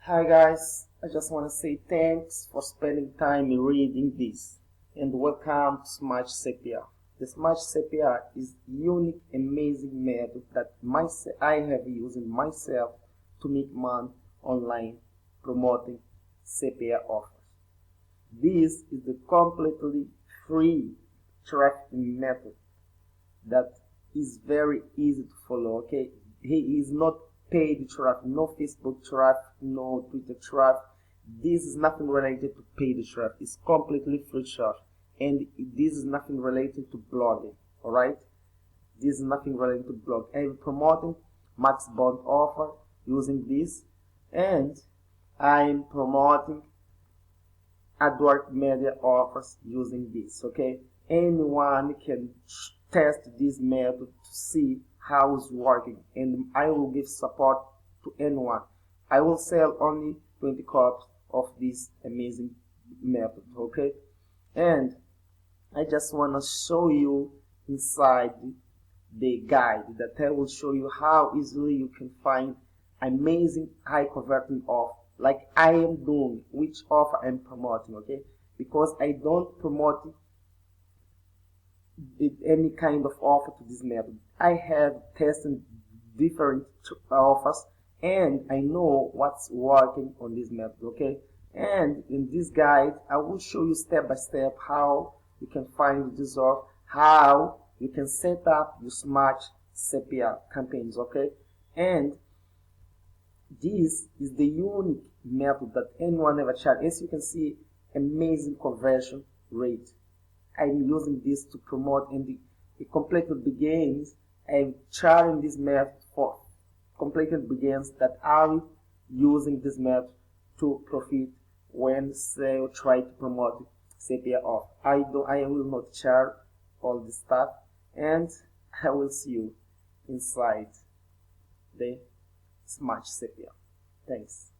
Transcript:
Hi guys, I just want to say thanks for spending time reading this and welcome to Smart CPA. The Smart CPA is unique, amazing method that I have used myself to make money online promoting CPA offers. This is the completely free trafficking method that is very easy to follow. Okay, he is not paid traffic, no Facebook traffic, no Twitter traffic. This is nothing related to paid traffic. It's completely free traffic, and this is nothing related to blogging. All right, this is nothing related to blog. I'm promoting max bond offer using this, and I'm promoting AdWords media offers using this. Okay, anyone can test this method to see how it's working, and I will give support to anyone. I will sell only 20 copies of this amazing method. Okay, and I just want to show you inside the guide that I will show you how easily you can find amazing high converting offer like I am doing, which offer I'm promoting. Okay, because I don't promote any kind of offer to this method. I have tested different offers and I know what's working on this method. Okay, and in this guide I will show you step by step how you can find this offer, how you can set up your smart CPA campaigns. Okay, and this is the unique method that anyone ever tried. As you can see, amazing conversion rate. I'm using this to promote, and the completed begins. I'm trying this method for completed begins that are using this method to profit when they try to promote CPA off. I will not share all this stuff, and I will see you inside the Smart CPA. Thanks.